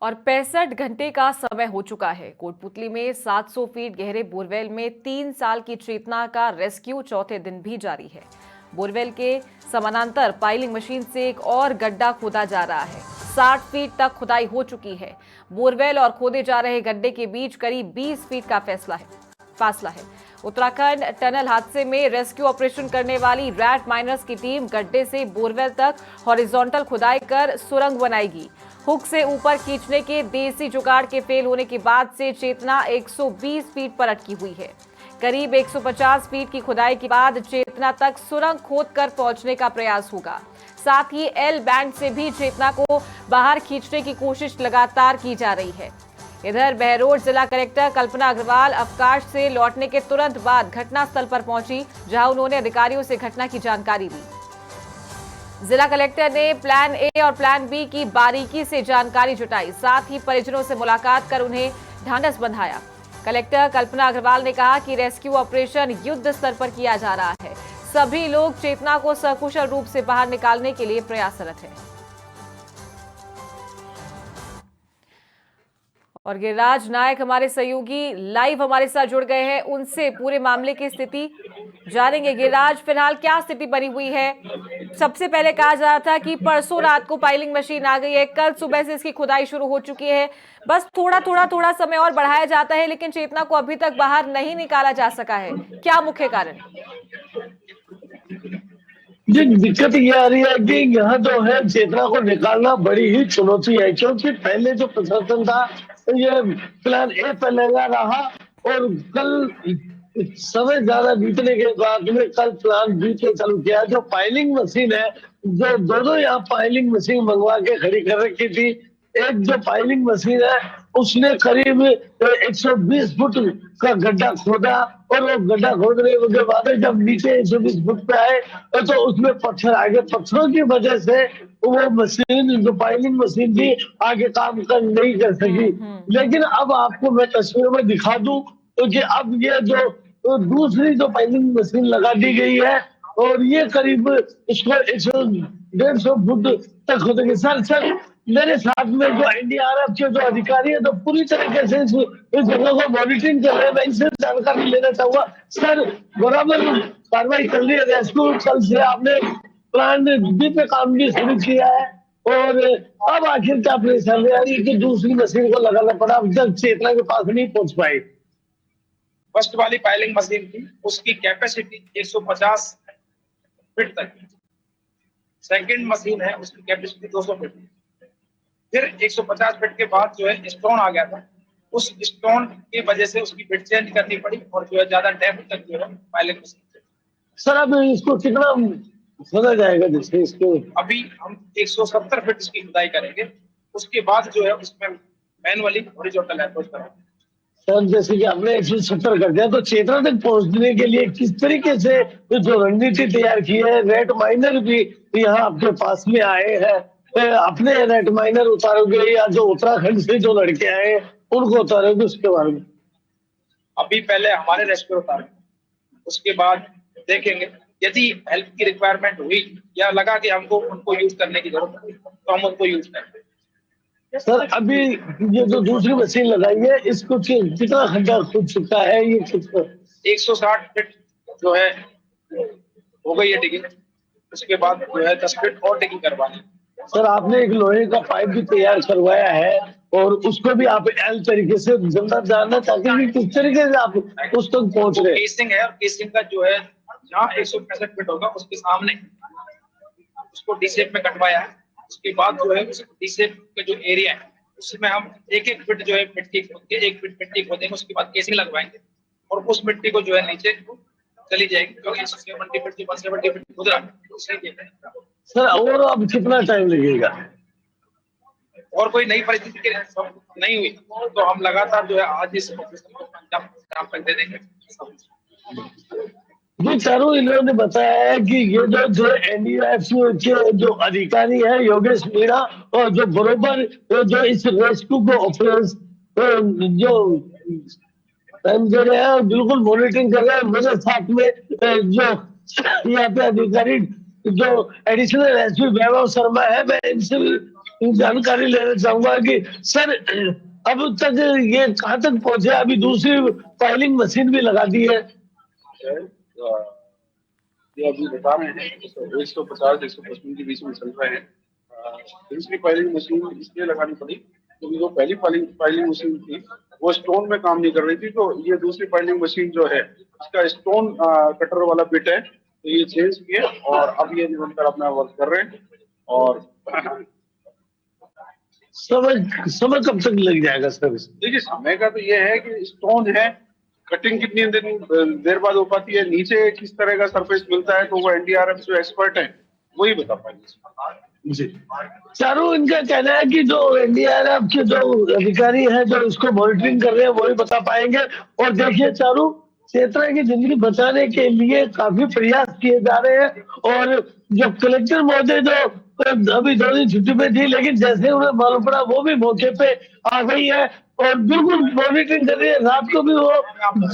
और 65 घंटे का समय हो चुका है। कोटपुतली में 700 फीट गहरे बोरवेल में 3 साल की चेतना का रेस्क्यू चौथे दिन भी जारी है। बोरवेल के समानांतर पाइलिंग मशीन से एक और गड्ढा खोदा जा रहा है। 60 फीट तक खुदाई हो चुकी है। बोरवेल और खोदे जा रहे गड्ढे के बीच करीब 20 फीट का फासला है। उत्तराखंड टनल हादसे में रेस्क्यू ऑपरेशन करने वाली रैट माइनर्स की टीम गड्ढे से बोरवेल तक हॉरिजॉन्टल खुदाई कर सुरंग बनाएगी। हुक से ऊपर खींचने के देसी जुगाड़ के फेल होने के बाद से चेतना 120 फीट पर अटकी हुई है। करीब 150 फीट की खुदाई के बाद चेतना तक सुरंग खोदकर पहुंचने का प्रयास होगा। साथ ही एल बैंड से भी चेतना को बाहर खींचने की कोशिश लगातार की जा रही है। इधर बहरोड जिला कलेक्टर कल्पना अग्रवाल अवकाश से लौटने के तुरंत बाद घटनास्थल पर पहुंची, जहां उन्होंने अधिकारियों से घटना की जानकारी दी। जिला कलेक्टर ने प्लान ए और प्लान बी की बारीकी से जानकारी जुटाई, साथ ही परिजनों से मुलाकात कर उन्हें ढांढस बंधाया। कलेक्टर कल्पना अग्रवाल ने कहा कि रेस्क्यू ऑपरेशन युद्ध स्तर पर किया जा रहा है। सभी लोग चेतना को सकुशल रूप से बाहर निकालने के लिए प्रयासरत हैं। और गिरिराज नायक हमारे सहयोगी लाइव हमारे साथ जुड़ गए हैं, उनसे पूरे मामले की स्थिति जानेंगे। गिरिराज, फिलहाल क्या स्थिति बनी हुई है? सबसे पहले कहा जा रहा था कि परसों रात को पाइलिंग मशीन आ गई है, कल सुबह से इसकी खुदाई शुरू हो चुकी है, बस थोड़ा समय और बढ़ाया जाता है, लेकिन चेतना को अभी तक बाहर नहीं निकाला जा सका है। क्या मुख्य कारण? जी, दिक्कत ये आ रही है कि यहाँ जो है चेतना को निकालना बड़ी ही चुनौती है, क्योंकि पहले जो प्रशासन था ये प्लान ए पे लगा रहा और कल समय ज्यादा बीतने के बाद में कल प्लान बी पे चालू किया। जो पाइलिंग मशीन है, जो दोनों यहाँ पाइलिंग मशीन मंगवा के खड़ी कर रखी थी, एक जो पाइलिंग मशीन है उसने करीब 120 फुट का गड्ढा खोदा और वो गड्ढा खोदने के बाद जब नीचे 120 फुट पे आए तो उसमें पत्थर आ गए। पत्थरों की वजह से वो मशीन, जो पाइलिंग मशीन थी, आगे काम नहीं कर सकी। लेकिन अब आपको मैं तस्वीर में दिखा दूं क्योंकि अब ये जो दूसरी जो पाइलिंग मशीन लगा दी गई है और ये करीब इसको 150 फुट तक खोदेंगे। सर मेरे साथ में जो एनडीआरएफ के जो अधिकारी है तो पूरी तरीके से इस जगह को मॉनिटरिंग कर रहे हैं। मैं इनसे जानकारी लेना चाहूंगा। सर, बराबर कार्रवाई कर रही है रेस्क्यू? कल से आपने प्लान बी पे काम भी शुरू किया है और अब आखिर क्या परेशानी आ रही है कि दूसरी मशीन को लगाना पड़ा, अब तक चेतना के पास नहीं पहुंच पाई? फर्स्ट वाली पाइलिंग मशीन थी, उसकी कैपेसिटी 150 फीट तक। सेकंड मशीन है, उसकी कैपेसिटी 200 फीट। फिर 150 फीट के बाद जो है स्टोन आ गया था, उस स्टोन की वजह से उसकी फिट चेंज करनी पड़ी और जो है ज्यादा डेप्थ तक जो है पाइलिंग मशीन। सर, अब इसको कितना खोदा जाएगा? जिससे इसको अभी हम 170 फीट इसकी खुदाई करेंगे, उसके बाद जो है उसमें मैनुअली हॉरिजॉन्टल अप्रोच करेंगे। सर, जैसे कि आपने 170 कर दिया तो चेतना तक पहुंचने के लिए किस तरीके से जो रणनीति तैयार की है? रेट माइनर भी यहाँ आपके पास में आए हैं, अपने रेट माइनर उतारोगे या जो उत्तराखंड से जो लड़के आए उनको उतारोगे? उसके बारे में अभी पहले हमारे रेस्क्यू उतारे, उसके बाद देखेंगे यदि हेल्प की रिक्वायरमेंट हुई या लगा कि हमको उनको यूज करने की जरूरत है तो हम उनको यूज करेंगे। सर, अभी ये जो दूसरी मशीन लगाई है इसको कितना खड्डा खुद चुका है? ये 160 फीट जो है हो गई है डिगिंग, उसके बाद जो है 10 फीट और डिगिंग करवानी। सर, आपने एक लोहे का पाइप भी तैयार करवाया है और उसको भी आप एल तरीके से जानना चाहते हैं कि किस तरीके से आप उस तक पहुंच रहे हैं? केसिंग है और केसिंग का जो है जहाँ 165 फीट होगा उसके सामने उसको डी शेप में कटवाया है। उसके बाद जो है डी शेप का जो एरिया है उसमें हम एक फीट जो है मिट्टी खोद के 1 फीट मिट्टी खोदेंगे, उसके बाद केसिंग लगवाएंगे और उस मिट्टी को जो है नीचे चली जाएगी, क्योंकि 170 फीट से 170 फीट खुद रहा। सर, और अब कितना टाइम लगेगा? और कोई नई परिस्थिति नहीं हुई तो हम लगातार जो है आज इस ऑपरेशन को अंजाम तक दे देंगे। जी, चारों इन्होंने बताया है कि ये जो एनडीआरएफ के जो अधिकारी है योगेश मीणा और जो बरोबर जो इस रेस्क्यू को ऑपरेशन जो टाइम दे रहे हैं बिल्कुल मॉनिटरिंग कर रहे हैं। मेरे साथ में जो यहाँ पे अधिकारी जो एडिशनल एसपी वैभव शर्मा है, मैं इनसे जानकारी लेना चाहूंगा कि सर अब तक ये कहाँ तक पहुंचे? अभी दूसरी फाइलिंग मशीन भी लगा दी है। ये अभी बता रहे हैं 150-155 के बीच में चल रहे हैं। दूसरी फाइलिंग मशीन इसलिए लगानी पड़ी क्योंकि जो पहली फाइलिंग मशीन थी वो स्टोन में काम नहीं कर रही थी, तो ये दूसरी फाइलिंग मशीन जो है इसका स्टोन कटर वाला बिट है, तो ये चेंज किए और अब ये निरंतर अपना वर्क कर रहे हैं। और समय कब तक लग जाएगा सर? देखिए समय का तो ये है कि स्टोन है, कटिंग कितनी देर बाद हो पाती है, नीचे किस तरह का सरफेस मिलता है, तो वो एनडीआरएफ जो एक्सपर्ट है वही बता पाएंगे। जी, चारों इनका कहना है कि जो एनडीआरएफ के जो अधिकारी हैं जो इसको मॉनिटरिंग कर रहे हैं वही बता पाएंगे। और देखिए चारों, चेतना की जिंदगी बचाने के लिए काफी प्रयास किए जा रहे हैं। और जो कलेक्टर महोदय जो अभी 2 दिन छुट्टी पे थी, लेकिन जैसे उन्हें मालूम पड़ा वो भी मौके पे आ गई है और बिल्कुल मॉनिटरिंग कर रही है। रात को भी वो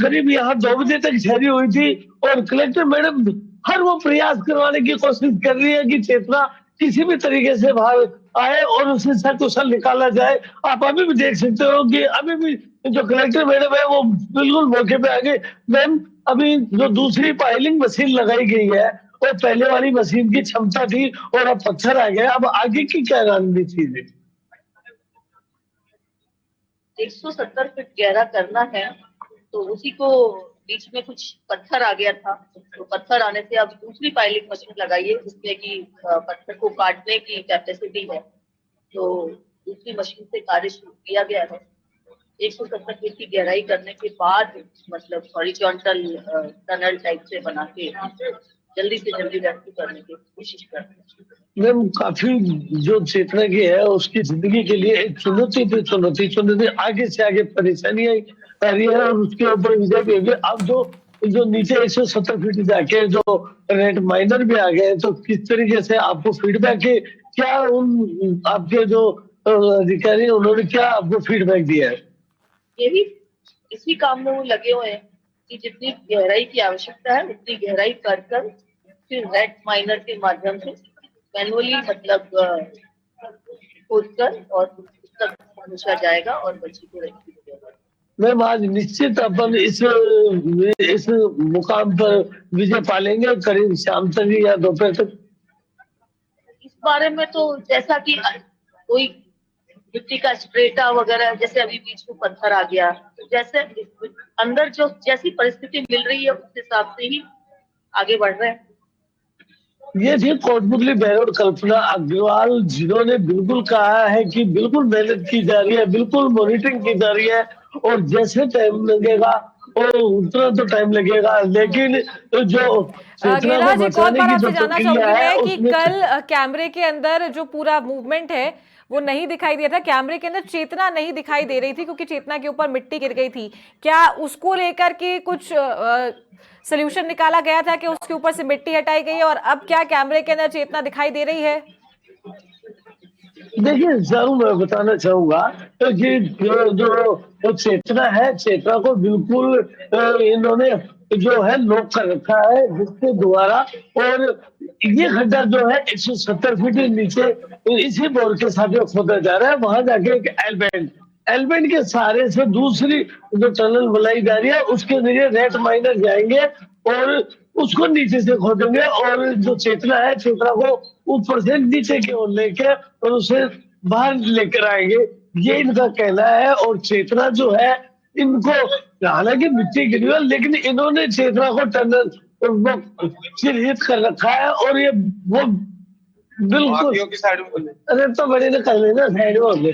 करीब यहाँ 2 बजे तक ठहरी हुई थी और कलेक्टर मैडम हर वो प्रयास करवाने की कोशिश कर रही है कि चेतना किसी भी तरीके से बाहर आए और उसे सकुशल निकाला जाए। आप अभी भी देख सकते हो कि अभी भी जो कलेक्टर मैडम है वो बिल्कुल मौके पे आ गए। मैम, अभी जो दूसरी फाइलिंग मशीन लगाई गई है और पहले वाली मशीन की क्षमता थी और अब पत्थर आ गया, अब आगे की क्या रणनीति है? 170 फीट गहरा करना है, तो उसी को बीच में कुछ पत्थर आ गया था, तो पत्थर आने से अब दूसरी फाइलिंग मशीन लगाई है जिसमें कि पत्थर को काटने की कैपेसिटी है, तो दूसरी मशीन से कार्य शुरू किया गया है। 170 फीट की गहराई करने के बाद मतलब हॉरिजॉन्टल टनल टाइप से बना के जल्दी से जल्दी रेस्क्यू करने की कोशिश करते हैं। मैम, काफी जो चेतना की है उसकी जिंदगी के लिए एक चुनौती पे चुनौती आगे से आगे परेशानियां आ रही है और उसके ऊपर विजय भी होगी। अब जो नीचे 170 फीट जाके जो रेड माइनर भी आ गए, तो किस तरीके से आपको फीडबैक है? क्या उन आपके जो अधिकारी उन्होंने क्या आपको फीडबैक दिया है? ये भी इसी काम में वो लगे हुए हैं कि जितनी गहराई की आवश्यकता है उतनी गहराई कर फिर रेड माइनर के माध्यम से मैनुअली मतलब खोदकर और उस तक पहुंचा जाएगा और बच्ची को रेस्क्यू किया जाएगा। मैम, आज निश्चित अपन इस मुकाम पर विजय पालेंगे करीब शाम तक या दोपहर तक। इस बारे में तो जैसा कि कोई मिट्टी का स्ट्रेटा वगैरह, जैसे अभी बीच में पत्थर आ गया, तो जैसे अंदर जो जैसी परिस्थिति मिल रही है उस हिसाब से ही आगे बढ़ रहे हैं। ये थी कोटपुतली बहरौल कल्पना अग्रवाल, जिन्होंने बिल्कुल कहा है कि बिल्कुल मेहनत की जा रही है, बिल्कुल मॉनिटरिंग की जा रही है और जैसे टाइम लगेगा और उतना तो टाइम लगेगा, लेकिन जो गिरिराज, को एक और बचाने बार की आपसे जो जानना प्रक्रिया चाहूंगी है मैं कि उसमें कल कैमरे के अंदर जो पूरा मूवमेंट है वो नहीं दिखाई दिया था, कैमरे के अंदर चेतना नहीं दिखाई दे रही थी क्योंकि चेतना के ऊपर मिट्टी गिर गई थी। क्या उसको लेकर के कुछ सोल्यूशन निकाला गया था कि उसके ऊपर से मिट्टी हटाई गई है और अब क्या कैमरे के अंदर चेतना दिखाई दे रही है? देखिए, जरूर मैं बताना चाहूंगा कि जो चेतना है, चेतना को बिल्कुल इन्होंने जो है लॉक कर रखा है जिसके द्वारा, और ये गड्ढा जो है 170 फीट नीचे इसी बोर के साथ जो खोदा जा रहा है, वहां जाके एक एलबेंड के सहारे से दूसरी जो टनल बनाई जा रही है उसके जरिए रेट माइनर जाएंगे और उसको नीचे से खोदेंगे और जो चेतना है, चेतना को ऊपर से नीचे की ओर लेके और उसे बाहर लेकर आएंगे, ये इनका कहना है। और चेतना जो है, इनको हालांकि मिट्टी गिरी है लेकिन इन्होंने चेतना को टनल चिन्हित कर रखा है और ये वो बिल्कुल की साइड में अरे तो बड़े ने कर लेना साइड में हो गए,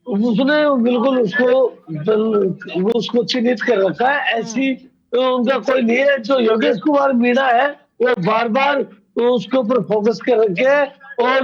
उसने बिल्कुल उसको चिन्हित कर रखा है। ऐसी तो उनका कोई नहीं है। जो योगेश कुमार मीणा है वो बार बार उसके ऊपर फोकस कर रखे है और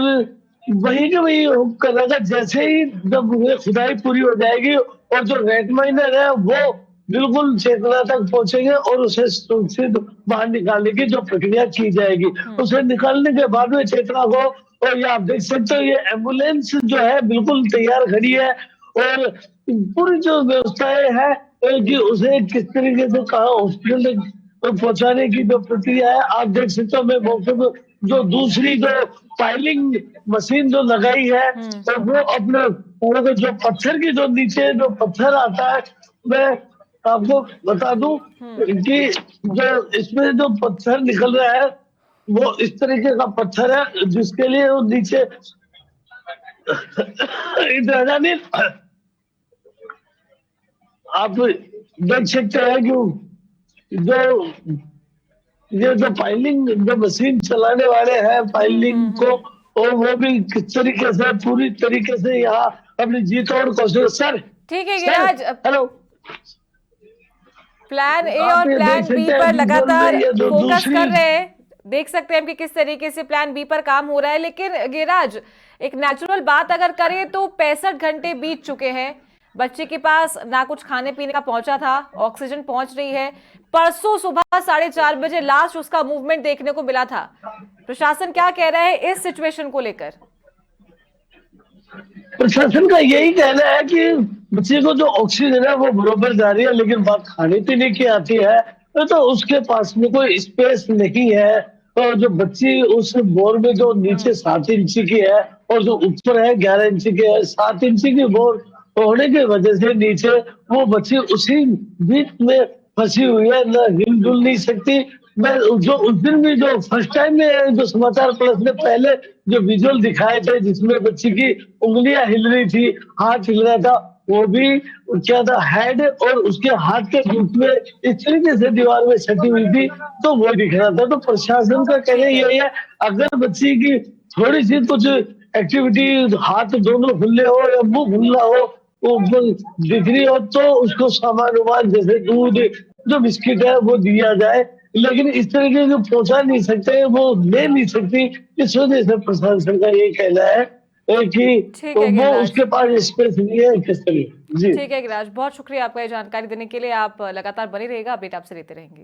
वही के वही कर रहा था। जैसे ही जब खुदाई पूरी हो जाएगी और जो रेड माइनर है वो बिल्कुल चेतना तक पहुंचेंगे और उसे सुरक्षित बाहर निकालने की जो प्रक्रिया की जाएगी, उसे निकालने के बाद में चेतना को, और ये आप देख सकते हो ये एम्बुलेंस जो है बिल्कुल तैयार खड़ी है और पूरी जो व्यवस्थाएं है कि उसे किस तरीके से कहा हॉस्पिटल तक पहुंचाने की जो प्रक्रिया है आप देख सकते हो। मैं मौके पर जो दूसरी जो पाइलिंग मशीन जो लगाई है, तो वो अपने जो पत्थर की जो नीचे जो पत्थर आता है, मैं आपको बता दूं कि जो इसमें जो पत्थर निकल रहा है वो इस तरीके का पत्थर है जिसके लिए वो नीचे इधर नहीं, आप देख सकते हैं कि जो ये जो पाइलिंग जो मशीन चलाने वाले हैं पाइलिंग को, और वो भी किस तरीके से पूरी तरीके से यहाँ अपनी जीत और कोशिश। सर ठीक है गिरिराज, हेलो, प्लान ए आप और ये प्लान देख बी सकते हैं पर कि लगातार ये जो फोकस दूसरी कर रहे हैं। देख सकते हैं कि किस तरीके से प्लान बी पर काम हो रहा है। लेकिन गिरिराज, एक नेचुरल बात अगर करें तो 65 घंटे बीत चुके हैं, बच्चे के पास ना कुछ खाने पीने का पहुंचा था, ऑक्सीजन पहुंच रही है। परसों सुबह 4:30 बजे लास्ट उसका मूवमेंट देखने को मिला था। प्रशासन क्या कह रहा है इस सिचुएशन को लेकर? प्रशासन का यही कहना है कि बच्चे को जो ऑक्सीजन है वो बरोबर जा रही है, लेकिन बात खाने पीने की आती है तो उसके पास में कोई स्पेस नहीं है। और जो बच्ची उस बोर में जो नीचे 7 इंची की है और जो ऊपर है 11 इंची की है, 7 इंची की बोर होने की वजह से नीचे वो बच्ची उसी बीच में फंसी हुई है, न हिल-डुल नहीं सकती। मैं जो उस दिन भी जो फर्स्ट टाइम में जो समाचार प्लस ने पहले जो विजुअल दिखाए थे जिसमें बच्ची की उंगलियां हिल रही थी, हाथ हिल रहा था, वो भी क्या था, हेड और उसके हाथ के बीच में इस तरीके से दीवार में सटी हुई थी, तो वो दिख रहा था। तो प्रशासन का कहना यही है, अगर बच्ची की थोड़ी सी कुछ एक्टिविटी, हाथ दोनों खुले हो या मुंह खुला हो, वो दिख रही हो, तो उसको सामान वामान जैसे दूध जो बिस्किट है वो दिया जाए। लेकिन इस तरीके से पहुंचा नहीं सकते, वो ले नहीं सकती। इस वजह से प्रशासन का ये कहना है कि ठीक तो है वो गिरिराज, उसके पास स्पेस नहीं है किस तरीके। जी ठीक है गिरिराज, बहुत शुक्रिया आपका ये जानकारी देने के लिए। आप लगातार बने रहिएगा, अपडेट आपसे लेते रहेंगे।